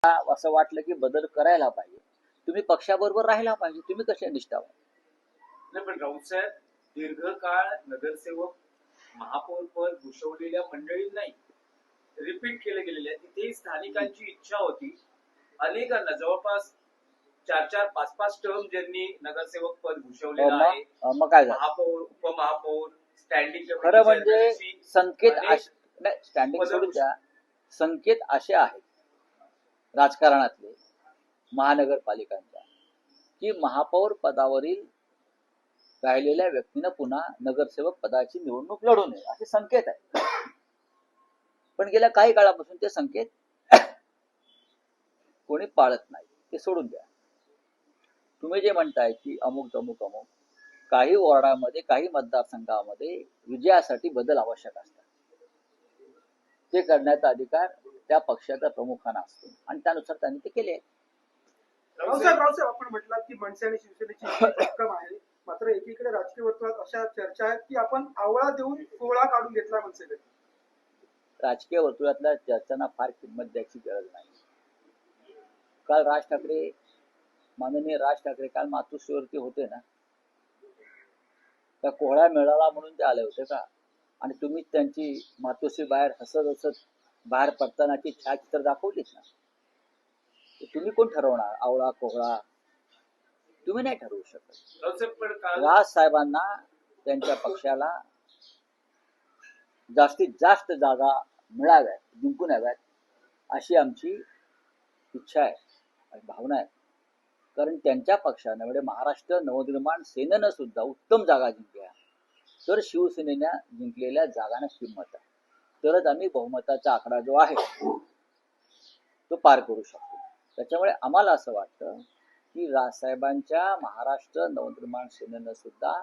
असं वाटलं की बदल करायला पाहिजे, तुम्ही पक्षाबरोबर राहायला पाहिजे, तुम्ही कसे निष्ठावान? नाही, पण राऊतसाहेब दीर्घकाळ नगरसेवक महापौर पद भूषवलेल्या मंडळी नाही, रिपीट केले गेलेले आहे. तिथेही स्थानिकांची इच्छा होती. अनेकांना जवळपास 4-4-5-5 टर्म ज्यांनी नगरसेवक पद भूषवलेलं आहे, मग काय झालं? महापौर, उपमहापौर, स्टँडिंग खरं म्हणजे कमिटी, संकेत स्टँडिंग सोडून द्या, संकेत असे आहेत राजकारणातले महानगरपालिकांच्या की महापौर पदावरील राहिलेल्या व्यक्तीनं पुन्हा नगरसेवक पदाची निवडणूक लढू नये असे संकेत आहेत. पण गेल्या काही काळापासून ते संकेत कोणी पाळत नाही, ते सोडून द्या. तुम्ही जे म्हणताय की अमुक अमुक अमुक, काही वॉर्डामध्ये काही मतदारसंघामध्ये विजयासाठी बदल आवश्यक असतात, ते करण्याचा अधिकार त्या पक्षाच्या प्रमुखांना असतो आणि त्यानुसार त्यांनी ते केले. रावसाहेब आपण म्हटलात की मनसे आणि शिवसेनेची भक्कम आहे, मात्र एकीकडे राजकीय वर्तुळात अशा चर्चा आहेत की आपण आवळा देऊन कोवळा काढून घेतला मनसेकडे. राजकीय वर्तुळातल्या चर्चांना फार किंमत द्यायची गरज नाही. काल माननीय राज ठाकरे काल मातोश्रीवरती होते ना, त्या कोहळा मिळाला म्हणून ते आले होते का? आणि तुम्ही त्यांची मातोश्री बाहेर हसत हसत बाहेर पडतानाची छायाचित्र दाखवलीच ना. तुम्ही कोण ठरवणार आवळा कोहळा? तुम्ही नाही ठरवू शकत. राज साहेबांना त्यांच्या पक्षाला जास्तीत जास्त जागा मिळाव्यात, जिंकून याव्यात अशी आमची इच्छा आहे आणि भावना आहे. कारण त्यांच्या पक्षाने म्हणजे महाराष्ट्र नवनिर्माण सेनेनं सुद्धा उत्तम जागा जिंकल्या, तर शिवसेनेनं जिंकलेल्या जागांना किंमत आहे, तरच आम्ही बहुमताचा आकडा जो आहे तो पार करू शकतो. त्याच्यामुळे आम्हाला असं वाटतं की राजसाहेबांच्या महाराष्ट्र नवनिर्माण सेनेनं सुद्धा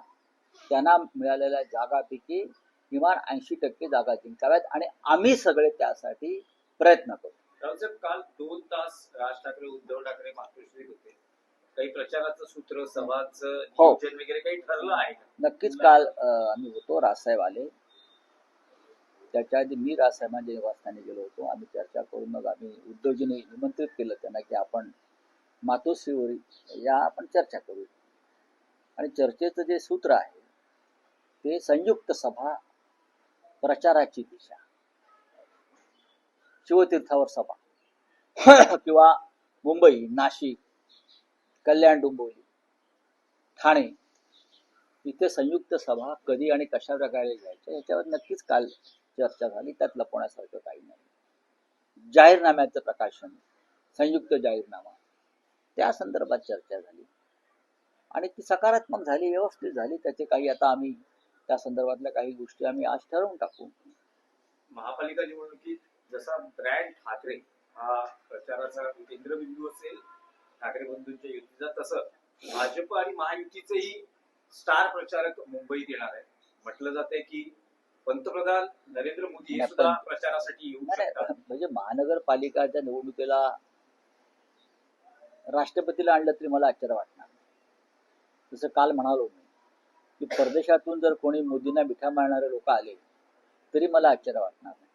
त्यांना मिळालेल्या जागापैकी किमान 80% जागा जिंकाव्यात आणि आम्ही सगळे त्यासाठी प्रयत्न करू. रावसाहेब काल 2 तास राज ठाकरे उद्धव ठाकरे मातोश्रीत होते. काही प्रचाराचं सूत्र सभाचं नियोजन वगैरे काही ठरलं आहे का? नक्कीच काल आम्ही होतो, राजसाहेब आले. त्याच्या आधी मी राजसाहेबांच्या निवासस्थानी गेलो होतो. आम्ही चर्चा करून मग आम्ही उद्धवजीने निमंत्रित केलं त्यांना की आपण मातोश्रीवर या, आपण चर्चा करू. आणि चर्चेचं जे सूत्र आहे ते संयुक्त सभा, प्रचाराची दिशा, शिवतीर्थावर सभा किंवा मुंबई, नाशिक, कल्याण, डोंबिवली, ठाणे इथे संयुक्त सभा कधी आणि कशा प्रकारे घ्यायच्या याच्यावर नक्कीच काल चर्चा झाली. त्यात लपवण्यासारखं काही नाही. जाहीरनाम्याचं प्रकाशन, संयुक्त जाहीरनामा, त्या संदर्भात चर्चा झाली आणि ती सकारात्मक झाली, व्यवस्थित झाली. त्याचे काही आता आम्ही त्या संदर्भातल्या काही गोष्टी आम्ही आज ठरवून टाकू. महापालिका निवडणुकीत जसा ब्रँड ठाकरे हा प्रचाराचा केंद्रबिंदू असेल ठाकरे बंधूंच्या युतीचा, तसं भाजप आणि महायुतीचेही स्टार प्रचारक मुंबईत येणार आहे. म्हटलं जाते की पंतप्रधान नरेंद्र मोदी सुद्धा प्रचारासाठी येऊ शकतात. म्हणजे महानगरपालिकाच्या निवडणुकीला राष्ट्रपतीला आणलं तरी मला आश्चर्य वाटणार. जसं काल म्हणालो मी की परदेशातून जर कोणी मोदींना मिठा मारणारे लोक आले तरी मला आश्चर्य वाटणार नाही.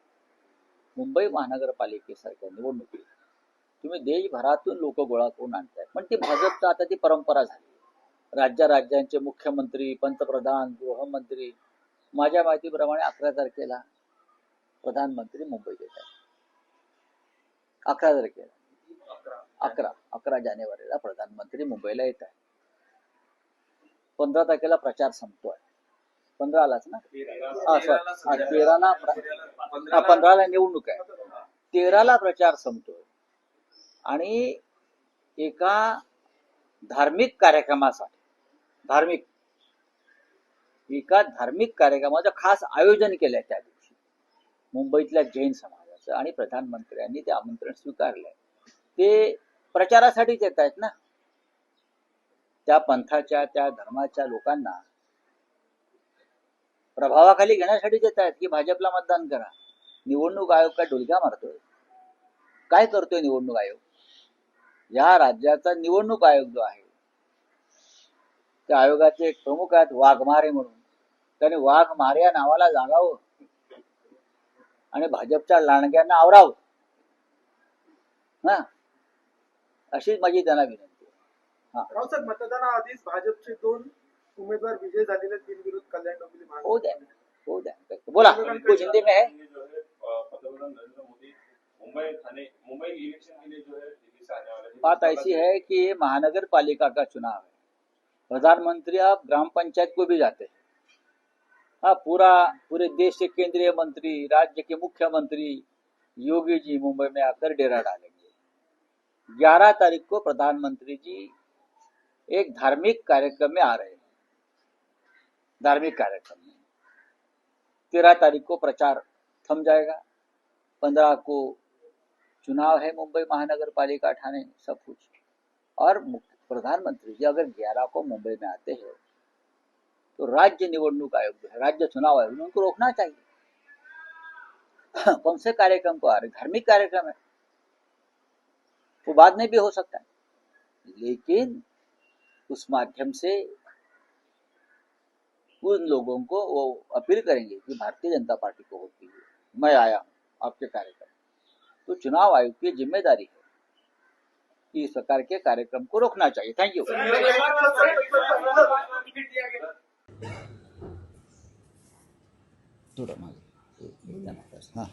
मुंबई महानगरपालिकेसारख्या निवडणुकीत तुम्ही देशभरातून लोक गोळा करून आणताय, पण ती भाजपचं आता ती परंपरा झाली. राज्यांचे मुख्यमंत्री, पंतप्रधान, गृहमंत्री, माझ्या माहितीप्रमाणे 11 तारखेला प्रधानमंत्री मुंबईत येत आहेत. 11 तारखेला 11 जानेवारीला प्रधानमंत्री मुंबईला येत आहे. 15 तारखेला प्रचार संपतोय. 15लाच ना, 15ला निवडणूक आहे, 13ला प्रचार संपतोय. आणि एका धार्मिक कार्यक्रमासाठी धार्मिक कार्यक्रमाचं खास आयोजन केलंय त्या दिवशी मुंबईतल्या जैन समाजाचं, आणि प्रधानमंत्र्यांनी ते आमंत्रण स्वीकारलंय. ते प्रचारासाठीच येत आहेत ना. त्या पंथाच्या, त्या धर्माच्या लोकांना प्रभावाखाली घेण्यासाठीच येत आहेत की भाजपला मतदान करा. निवडणूक आयोग काय ढोलक्या मारतोय? काय करतोय निवडणूक आयोग? या राज्याचा निवडणूक आयोग जो आहे त्या आयोगाचे एक प्रमुख आहेत वाघमारे म्हणून. त्याने वाघमारे या नावाला जागावं आणि भाजपच्या लांडग्यांना आवरावं. अशीच माझी त्यांना विनंती आहे. रावसाहेब, मतदानाआधीच भाजपचे 2 उमेदवार विजय झालेले आहेत बिनविरोध कल्याण डोंबिवली हो द्या महानगर. हो द्या बोला कुछ हिंदी में है. जो है पंतप्रधान नरेंद्र मोदी मुंबई इलेक्शन के लिए जो है दिल्ली से आने वाले हैं. बात ऐसी है कि ये महानगर पालिका का चुनाव है. प्रधानमंत्री आप ग्राम पंचायत को भी जाते हैं. हाँ, पूरे देश के केंद्रीय मंत्री, राज्य के मुख्यमंत्री योगी जी मुंबई में आकर डेरा डालेंगे. 11 तारीख को प्रधानमंत्री जी एक धार्मिक कार्यक्रम में आ रहे हैं. धार्मिक कार्यक्रम में 13 तारीख को प्रचार थम जाएगा. 15 को चुनाव है मुंबई महानगर पालिका ठाणे सब कुछ. और प्रधानमंत्री जी अगर 11 को मुंबई में आते हैं तो राज्य निवडणूक आयोग जो है, राज्य चुनाव आयोग ने उनको रोकना चाहिए. कौन से कार्यक्रम को आ रहे? धार्मिक कार्यक्रम है, वो बाद में भी हो सकता है, लेकिन उस माध्यम से उन लोगों को वो अपील करेंगे कि भारतीय जनता पार्टी को वोट दीजिए, मैं आया हूं आपके कार्यक्रम. तो चुनाव आयोग की जिम्मेदारी है कि इस प्रकार के कार्यक्रम को रोकना चाहिए. Thank you. थोडं मागे. हां.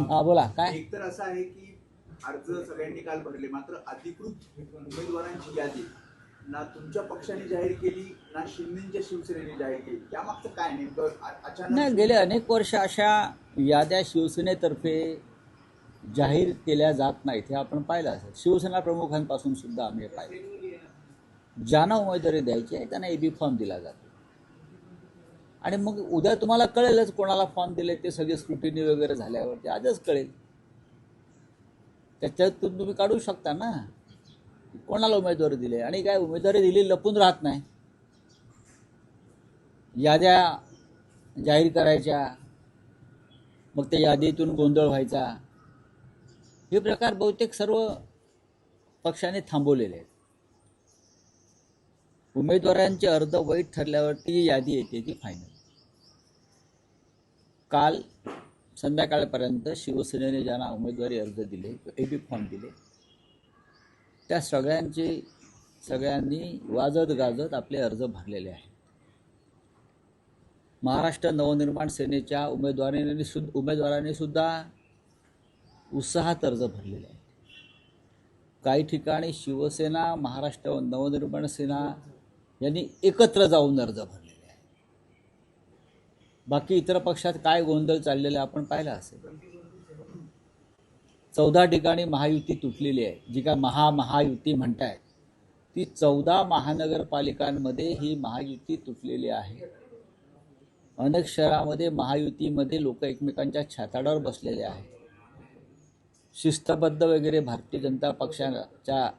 हा बोला काय. एक तर असं आहे की अर्ज सगळ्यांनी काल भरले, मात्र अधिकृत उमेदवारांची यादी ना तुमच्या पक्षाने जाहीर केली ना शिंदेच्या शिवसेनेने जाहीर केली. यामागचं काय नेमकं अचानक? नाही, गेले अनेक वर्ष अशा याद्या शिवसेनेतर्फे जाहीर केल्या जात नाहीत, हे आपण पाहिलं असेल. शिवसेना प्रमुखांपासून सुद्धा आम्ही पाहिलं. ज्यांना उमेदवारी द्यायची आहे त्यांना एबी फॉर्म दिला जातो आणि मग उद्या तुम्हाला कळेलच कोणाला फॉर्म दिले ते. सगळे स्क्रुटिनी वगैरे झाल्यावरती आजच कळेल. त्याच्यातून तुम्ही काढू शकता ना कोणाला उमेदवारी दिली. आणि काय उमेदवारी दिली लपून राहत नाही. याद्या जाहीर करायच्या, मग त्या यादीतून गोंधळ व्हायचा, हे प्रकार बहुतेक सर्व पक्षाने थांबवलेले आहेत. उमेदवारांचे अर्ज वैध ठरल्यावरती यादी येते ती फायनल. काल संध्याकाळपर्यंत शिवसेनेने ज्यांना उमेदवारी अर्ज दिले, एबी फॉर्म दिले, त्या सगळ्यांनी वाजत गाजत आपले अर्ज भरलेले आहेत. महाराष्ट्र नवनिर्माण सेनेच्या उमेदवारांनी सुद्धा उत्साहात अर्ज भरलेले आहेत. काही ठिकाणी शिवसेना, महाराष्ट्र नवनिर्माण सेना यांनी एकत्र जाऊन अर्ज भरलेले आहेत. बाकी इतर पक्षात काय गोंधळ चाललेला आपण पाहिला असेल. 14 ठिकाणी महायुती तुटलेली आहे. जी काय महायुती म्हणतायत ती 14 महानगरपालिकांमध्ये ही महायुती तुटलेली आहे. अनेक शहरामध्ये महायुतीमध्ये लोक एकमेकांच्या छाताडावर बसलेले आहेत. शिस्तबद्ध वगैरे भारतीय जनता पक्षाच्या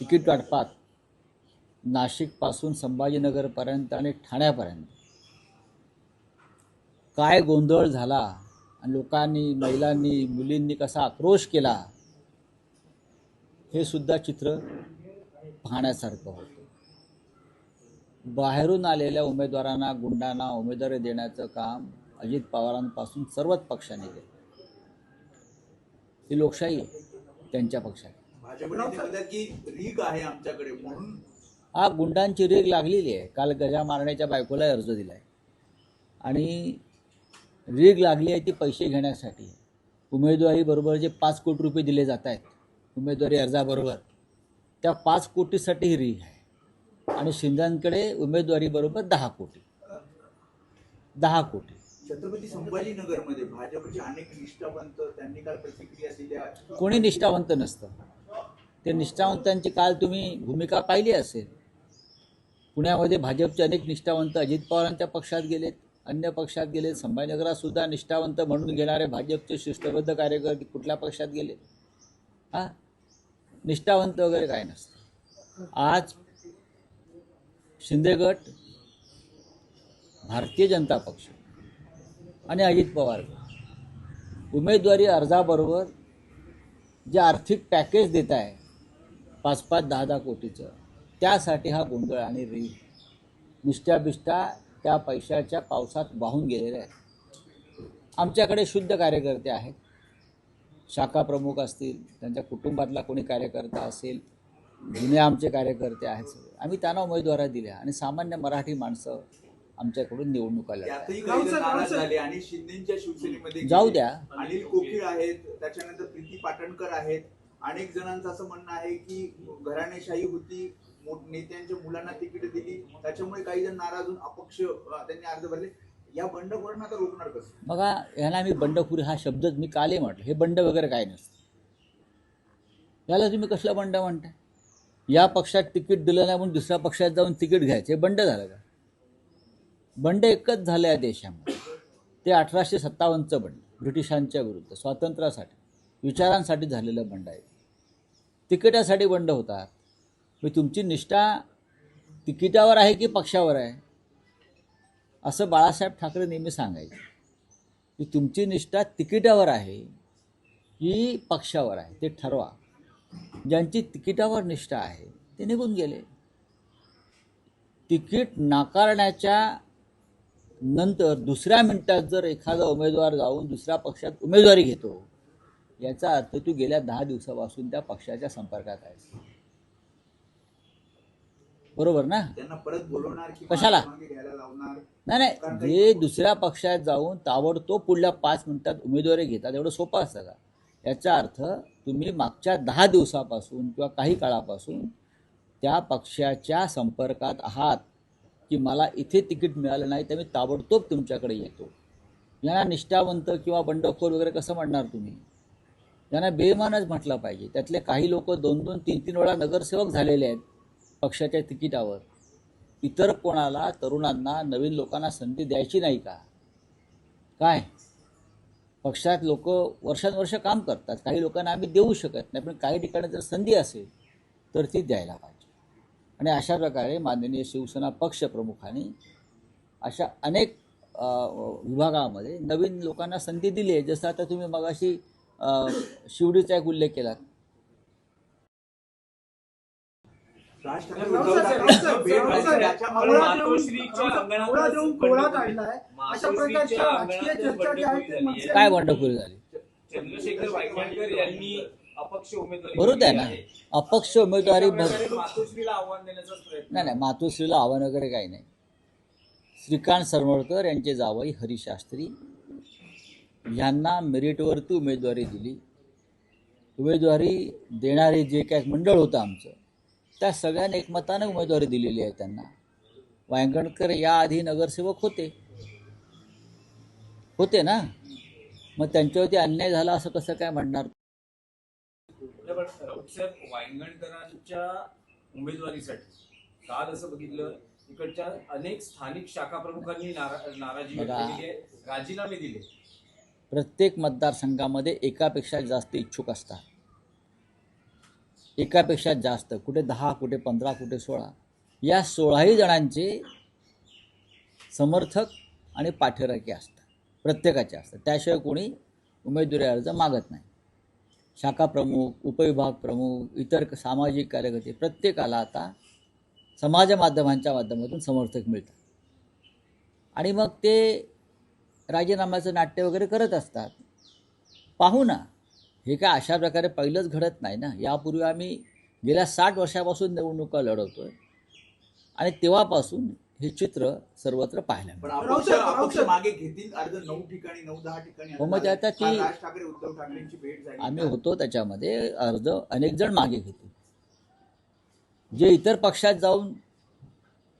तिकीट वाटपात नाशिकपासून संभाजीनगरपर्यंत आणि ठाण्यापर्यंत काय गोंधळ झाला आणि लोकांनी, महिलांनी, मुलींनी कसा आक्रोश केला, हे सुद्धा चित्र पाहण्यासारखं होतं. बाहेरून आलेल्या उमेदवारांना, गुंडांना उमेदवारी देण्याचं काम अजित पवारांपासून सर्वच पक्षाने केलं. ही लोकशाही आहे त्यांच्या पक्षात. भाजपने म्हणतात की रीग आहे आमच्याकडे म्हणून. हा, गुंडांची रीग लागलेली आहे. काल गजा मारण्याच्या बायकोला अर्ज दिलाय आणि रीग लागली आहे ती पैसे घेण्यासाठी. उमेदवारी बरोबर जे 5 कोटी रुपये दिले जात आहेत उमेदवारी अर्जाबरोबर, त्या 5 कोटीसाठी ही रीग आहे. आणि शिंदेकडे उमेदवारी बरोबर 10 कोटी. छत्रपती संभाजीनगरमध्ये भाजपचे अनेक निष्ठावंत त्यांनी काल प्रतिक्रिया दिल्या. कोणी निष्ठावंत नसतं. ते निष्ठावंतांची काल तुम्ही भूमिका पाहिली असेल. पुण्यामध्ये भाजपचे अनेक निष्ठावंत अजित पवारांच्या पक्षात गेलेत, अन्य पक्षात गेलेत. संभाजीनगरात सुद्धा निष्ठावंत म्हणून घेणारे भाजपचे शिस्तबद्ध कार्यकर्ते कुठल्या पक्षात गेले? हा, निष्ठावंत वगैरे काय नसतं. आज शिंदे गट, भारतीय जनता पक्ष आणि अजित पवार उमेदवारी अर्जाबरोबर जे आर्थिक पॅकेज देत आहे 5-5, 10-10 कोटीचं, त्यासाठी हा गोंधळ आणि रीग, निष्ठा त्या पैशाच्या पावसात वाहून गेलेल्या आहेत. आमच्याकडे शुद्ध कार्यकर्ते आहेत, शाखा प्रमुख असतील, त्यांच्या कुटुंबातला कोणी कार्यकर्ता असेल, जुने आमचे कार्यकर्ते आहेत सगळे, आम्ही त्यांना उमेदवारी दिल्या आणि सामान्य मराठी माणसं आमच्याकडून निवडणुका लढतात. त्यातही काही जण नाराज झाले आणि शिंदेच्या शिवसेनेमध्ये जाऊ द्या. अनिल कोकीळ आहेत, त्याच्यानंतर प्रीती पाटणकर आहेत. अनेक जणांचं असं म्हणणं आहे की घराणेशाही होती, नेत्यांच्या मुलांना तिकीट दिली, त्याच्यामुळे काही जण नाराज होऊन अपक्ष त्यांनी अर्ज भरले. या बंडखोरांना आता रोखणार कसं? बघा, ह्याला मी बंडखोरी हा शब्दच मी कालही म्हटलं, हे बंड वगैरे काय नसतं. याला तुम्ही कसलं बंड म्हणताय? या पक्षात तिकीट दिलं नाही म्हणून दुसऱ्या पक्षात जाऊन तिकीट घ्यायचं, हे बंड झालं का? बंड एकच झालं या देशामध्ये, ते 1857चं बंड, ब्रिटिशांच्या विरुद्ध स्वातंत्र्यासाठी, विचारांसाठी झालेलं बंड आहे. तिकिटासाठी बंड होतात. मग तुमची निष्ठा तिकिटावर आहे की पक्षावर आहे? असं बाळासाहेब ठाकरे नेहमी सांगायचे की तुमची निष्ठा तिकिटावर आहे की पक्षावर आहे, ते ठरवा. ज्यांची तिकिटावर निष्ठा आहे ते निघून गेले. तिकीट नाकारण्याच्या नंतर दुसऱ्या मिनिटात जर एखादा उमेदवार जाऊन दुसऱ्या पक्षात उमेदवारी घेतो, याचा अर्थ तू गेल्या 10 दिवसापासून त्या पक्षाच्या संपर्कात आहेस. बरोबर ना? त्यांना परत बोलवणार की कशाला? मागे घ्यायला लावणार? नाही, जे दुसऱ्या पक्षात जाऊन ताबडतोब पुढल्या 5 मिनिटात उमेदवारी घेतात, एवढं सोपं असतं का? याचा अर्थ तुम्ही मागच्या 10 दिवसापासून किंवा काही काळापासून त्या पक्षाच्या संपर्कात आहात की मला इथे तिकीट मिळालं नाही तर मी ताबडतोब तुमच्याकडे येतो. यांना निष्ठावंत किंवा बंडखोर वगैरे कसं म्हणणार तुम्ही? यांना बेईमानच म्हटलं पाहिजे. त्यातले काही लोक 2-2, 3-3 वेळा नगरसेवक झालेले आहेत पक्षाच्या तिकिटावर. इतर कोणाला, तरुणांना, नवीन लोकांना संधी द्यायची नाही का? काय पक्षात लोक वर्षानुवर्ष काम करतात, काही लोकांना आम्ही देऊ शकत नाही, पण काही ठिकाणी जर संधी असेल तर ती द्यायला पाहिजे. आणि अशा प्रकारे माननीय शिवसेना पक्षप्रमुखांनी अशा अनेक विभागामध्ये नवीन लोकांना संधी दिली आहे. जसं आता तुम्ही मगाशी शिवडीचा एक उल्लेख केला. राज ठाकरे राऊत साहेब, उद्धव ठाकरे राऊत भेट साहेब, झाली, त्याच्यामुळे मातोश्रीच्या अंगणात देऊन कोहळा काढलाय. अशा प्रकारच्या राजकीय चर्चा ज्या आहेत ते मनसे काय बंडखोरी झाली? चंद्रशेखर वायगणकर यांनी अपक्ष उमेदवारी बरोबर आहे ना? दिली आहे. अपक्ष उमेदवारी मातोश्रीला आव्हान देण्याचा प्रयत्न नाही, मातोश्रीला आव्हान वगैरे काही नाही. श्रीकांत सरमळकर यांचे जावई हरिशास्त्री यांना मेरिटवरती उमेदवारी दिली. उमेदवारी देणारे जे काही मंडळ होतं आमचं, त्या सगळ्यांनी एकमताने उमेदवारी दिलेली आहे त्यांना. वायंगणकर याआधी नगरसेवक होते ना, मग त्यांच्यावरती अन्याय झाला असं कसं काय म्हणणार? साहेब, वायंगणकरांच्या उमेदवारीसाठी काल असं बघितलं, इकडच्या अनेक स्थानिक शाखा प्रमुखांनी नाराजी व्यक्त बघा. केली आहे, राजीनामे दिले. प्रत्येक मतदारसंघामध्ये एकापेक्षा जास्त इच्छुक असतात. एकापेक्षा जास्त, कुठे 10, कुठे 15, कुठे 16. या 16ही जणांचे समर्थक आणि पाठीराखे असतात, प्रत्येकाचे असतात. त्याशिवाय कोणी उमेदवारी अर्ज मागत नाही. शाखा प्रमुख, उपविभाग प्रमुख, इतर सामाजिक कार्यकर्ते प्रत्येकाला आता समाज माध्यमांच्या माध्यमातून समर्थक मिळतात. आणि मग ते राजीनाम्याचं नाट्य वगैरे करत असतात. पाहू ना, हे काय अशा प्रकारे पहिलंच घडत नाही ना. यापूर्वी आम्ही गेल्या 60 वर्षापासून निवडणुका लढवतोय आणि तेव्हापासून हे चित्र सर्वत्र पाहायला पण मिळतं. अपक्ष मागे घेतील अर्ज 9 ठिकाणी, 9-10 ठिकाणी. हो, मग आता ती- काल राज ठाकरे उद्धव ठाकरेंची भेट झाली. आम्ही होतो त्याच्यामध्ये. अर्ज अनेक जण मागे घेतील. जे इतर पक्षात जाऊन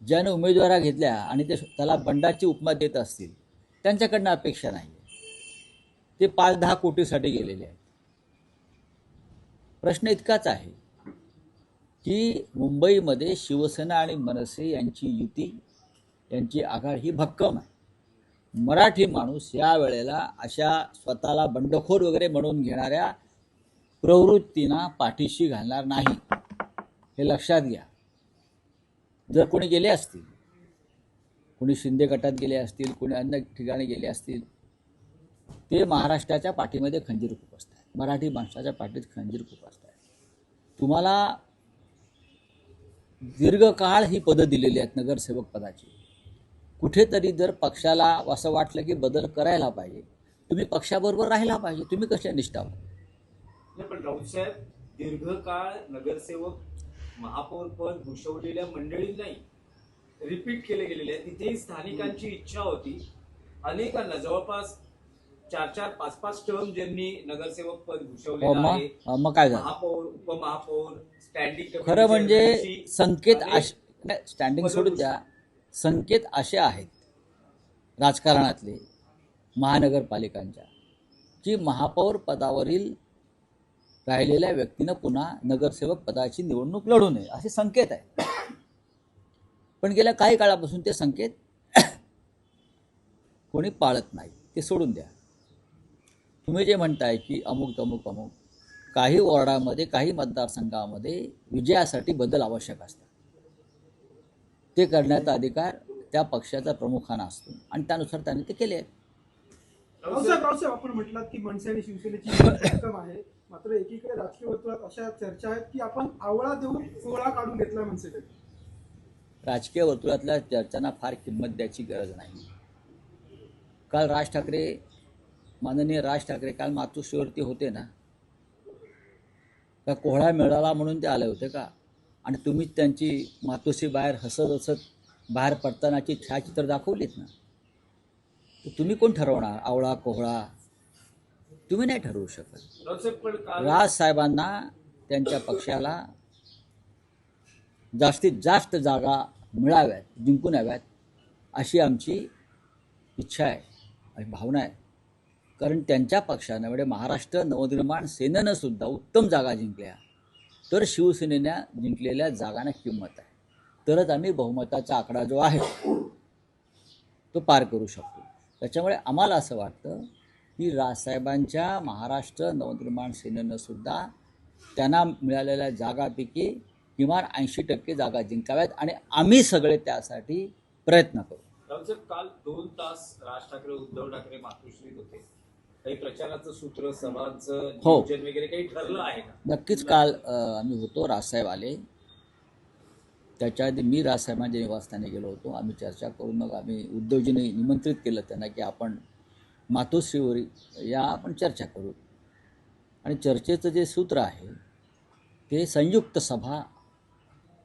ज्याने उमेदवाऱ्या घेतल्या आणि ते त्याला बंडाची उपमा देत असतील, त्यांच्याकडनं अपेक्षा नाही. ते 5-10 कोटीसाठी गेलेले आहेत. प्रश्न इतकाच आहे की मुंबईमध्ये शिवसेना आणि मनसे यांची युती, यांची आघाडी ही भक्कम आहे. मराठी माणूस या वेळेला अशा स्वतःला बंडखोर वगैरे म्हणून घेणाऱ्या प्रवृत्तींना पाठीशी घालणार नाही, हे लक्षात घ्या. जर कोणी गेले असतील, कोणी शिंदे गटात गेले असतील, कोणी अन्य ठिकाणी गेले असतील, ते महाराष्ट्राच्या पाठीमध्ये खंजीर खुपसत आहेत. मराठी माणसाच्या पाठीत खंजीर खुपसत आहेत. तुम्हाला दीर्घकाळ ही पदं दिलेली आहेत नगरसेवक पदाची. कुठेतरी जर पक्षाला असं वाटलं की बदल करायला पाहिजे, तुम्ही पक्षाबरोबर राहिला पाहिजे. तुम्ही कसे निष्ठावान? नाही, पण राऊतसाहेब दीर्घकाळ नगरसेवक महापौर पद भूषवलेल्या मंडळी नाही रिपीट केले गेलेले आहे. तिथेही स्थानिकांची इच्छा होती. अनेकांना जवळपास 4-4, 5-5 टर्म ज्यांनी नगरसेवक पद भूषवलेलं आहे. मग काय झालं? महापौर, उपमहापौर, स्टँडिंग खरं म्हणजे संकेत स्टँडिंग सोडून द्या, संकेत असे आहेत राजकारणातले महानगरपालिकांच्या की महापौर पदावरील राहिलेल्या व्यक्तीनं पुन्हा नगरसेवक पदाची निवडणूक लढू नये असे संकेत आहे. पण गेल्या काही काळापासून ते संकेत कोणी पाळत नाही. ते सोडून द्या. तुम्ही जे म्हणताय की अमुक तमुक अमुक, काही वॉर्डामध्ये काही मतदारसंघामध्ये विजयासाठी बदल आवश्यक असतात. ते करण्याचा अधिकार त्या पक्षाचा प्रमुखांना असतो आणि त्यानुसार त्यांनी ते केले आहे. रावसाहेब आपण म्हटलात की मनसे आणि शिवसेनेची भक्कम आहे, मात्र एकीकडे राजकीय वर्तुळात अशा चर्चा आहेत की आपण आवळा देऊन कोहळा काढून घेतला मनसेकडे. राजकीय वर्तुळातल्या चर्चांना फार किंमत द्यायची गरज नाही. काल माननीय राज ठाकरे काल मातोश्रीवरती होते ना, का कोहळा मिळाला म्हणून ते आले होते का? आणि तुम्हीच त्यांची मातोश्री बाहेर हसत हसत बाहेर पडतानाची छायाचित्र दाखवलीत ना. तर तुम्ही कोण ठरवणार आवळा कोहळा? तुम्ही नाही ठरवू शकत. राज साहेबांना त्यांच्या पक्षाला जास्तीत जास्त जागा मिळाव्यात, जिंकून याव्यात अशी आमची इच्छा आहे आणि भावना आहे. कारण त्यांच्या पक्षानं म्हणजे महाराष्ट्र नवनिर्माण सेनेनं सुद्धा उत्तम जागा जिंकल्या, तर शिवसेनेनं जिंकलेल्या जागांना किंमत आहे. तरच आम्ही बहुमताचा आकडा जो आहे तो पार करू शकतो. त्याच्यामुळे आम्हाला असं वाटतं की राजसाहेबांच्या महाराष्ट्र नवनिर्माण सेनेनं सुद्धा त्यांना मिळालेल्या जागापैकी किमान 80% जागा जिंकाव्यात आणि आम्ही सगळे त्यासाठी प्रयत्न करू. रावसाहेब काल 2 तास राज ठाकरे उद्धव ठाकरे मातोश्रीत होते. काही प्रचाराचं सूत्र सभांचं नियोजन वगैरे काही ठरलं आहे का? नक्कीच काल आम्ही होतो. राजसाहेब आले. त्याच्या आधी मी राजसाहेबांच्या निवासस्थानी गेलो होतो. आम्ही चर्चा करून मग आम्ही उद्धवजींनी निमंत्रित केलं त्यांना की आपण मातोश्रीवर या आपण चर्चा करू. आणि चर्चेचं जे सूत्र आहे ते संयुक्त सभा,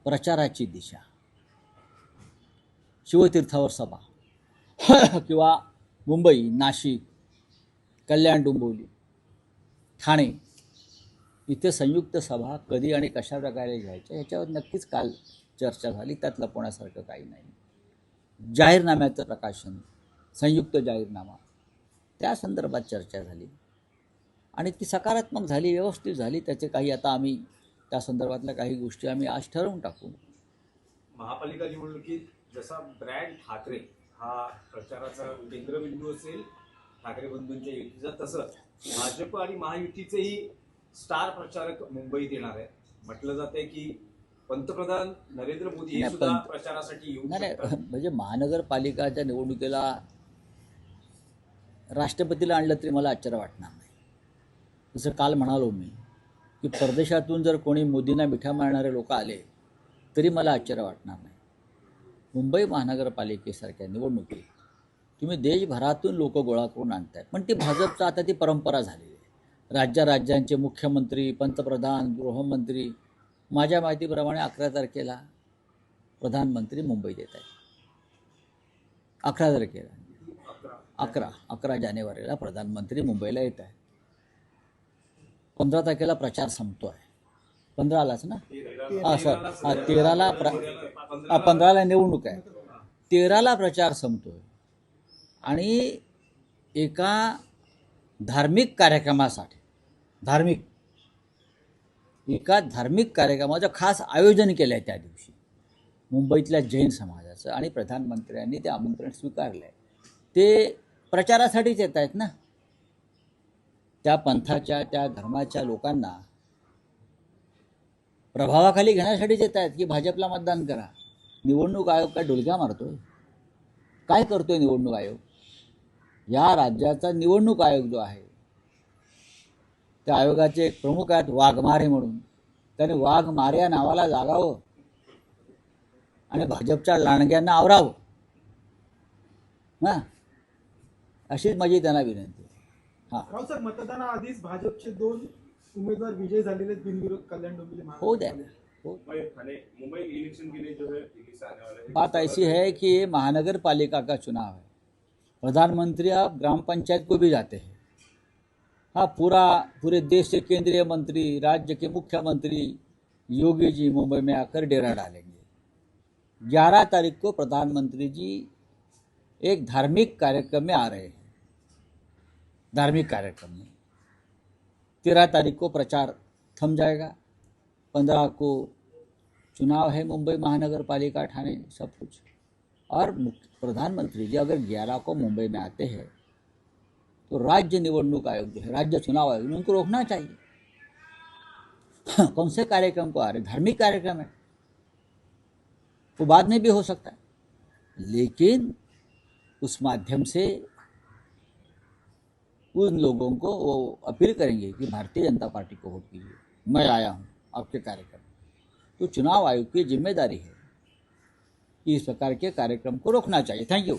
प्रचाराची दिशा, शिवतीर्थावर सभा किंवा मुंबई, नाशिक, कल्याण, डोंबिवली, ठाणे इथे संयुक्त सभा कधी आणि कशा प्रकारे घ्यायच्या याच्यावर नक्कीच काल चर्चा झाली. त्यात लपवण्यासारखं काही नाही. जाहीरनाम्याचं प्रकाशन, संयुक्त जाहीरनामा, त्या संदर्भात चर्चा झाली आणि ती सकारात्मक झाली, व्यवस्थित झाली. त्याचे काही आता आम्ही त्या संदर्भातल्या काही गोष्टी आम्ही आज ठरवून टाकू. महापालिका निवडणुकीत जसा ब्रँड ठाकरे हा प्रचाराचा केंद्रबिंदू असेल ठाकरे बंधूंच्या युतीचा, तसं भाजप आणि महायुतीचेही स्टार प्रचारक मुंबईत येणार आहेत. म्हटलं जातंय की पंतप्रधान नरेंद्र मोदी हे सुद्धा प्रचारासाठी येऊ शकतात. म्हणजे महानगरपालिकाच्या निवडणुकीला राष्ट्रपतीला आणलं तरी मला आश्चर्य वाटणार नाही. जसं काल म्हणालो मी की परदेशातून जर कोणी मोदींना मिठा मारणारे लोक आले तरी मला आश्चर्य वाटणार नाही. मुंबई महानगरपालिकेसारख्या निवडणुकीत तुम्ही देशभरातून लोक गोळा करून आणताय, पण ती भाजपचा आता ती परंपरा झालेली आहे. राज्यांचे मुख्यमंत्री, पंतप्रधान, गृहमंत्री, माझ्या माहितीप्रमाणे 11 तारखेला प्रधानमंत्री मुंबईत येत आहेत. 11 तारखेला 11 जानेवारीला प्रधानमंत्री मुंबईला येत आहेत. 15 तारखेला प्रचार संपतो आहे. 15लाच ना? सर 15ला निवडणूक आहे. 13ला प्रचार संपतोय आणि एका धार्मिक कार्यक्रमासाठी एका धार्मिक कार्यक्रमाचं खास आयोजन केलं आहे त्या दिवशी मुंबईतल्या जैन समाजाचं आणि प्रधानमंत्र्यांनी ते आमंत्रण स्वीकारलं आहे. ते प्रचारासाठीच येत आहेत ना. त्या पंथाच्या, त्या धर्माच्या लोकांना प्रभावाखाली घेण्यासाठीच येत आहेत की भाजपला मतदान करा. निवडणूक आयोग काय डुलक्या मारतोय? काय करतोय निवडणूक आयोग? या राज्याचा निवडणूक आयोग जो आहे त्या आयोगाचे एक प्रमुख आहेत वाघमारे म्हणून. त्याने वाघमारे या नावाला जागावं आणि भाजपच्या लांडग्यांना आवरावं ना, अशीच माझी त्यांना विनंती. हां रावसाहेब, मतदानाआधीच भाजपचे 2 उमेदवार विजयी झालेले आहेत बिनविरोध कल्याण डोंबिवली हो द्या महानगरपालिका. हो। मुंबई थाने मुंबई इलेक्शन के लिए जो है दिल्ली से आने वाले हैं। बात ऐसी है कि ये महानगर पालिका का चुनाव है, प्रधानमंत्री आप ग्राम पंचायत को भी जाते हैं। हाँ, पूरे देश के केंद्रीय मंत्री, राज्य के मुख्यमंत्री योगी जी मुंबई में आकर डेरा डालेंगे। 11 तारीख को प्रधानमंत्री जी एक धार्मिक कार्यक्रम में आ रहे हैं, धार्मिक कार्यक्रम में। 13 तारीख को प्रचार थम जाएगा, 15 को चुनाव है मुंबई महानगर पालिका ठाणे सब कुछ। और प्रधानमंत्री जी अगर 11 को मुंबई में आते हैं तो राज्य निवडणूक आयोग जो है, राज्य चुनाव आयोग ने उनको रोकना चाहिए। कौन से कार्यक्रम को आ रहे, धार्मिक कार्यक्रम है, वो बाद में भी हो सकता है, लेकिन उस माध्यम से उन लोगों को वो अपील करेंगे कि भारतीय जनता पार्टी को वोट कीजिए, मैं आया हूँ आपके कार्यक्रम। तो चुनाव आयोग की जिम्मेदारी है कि इस प्रकार के कार्यक्रम को रोकना चाहिए। Thank you.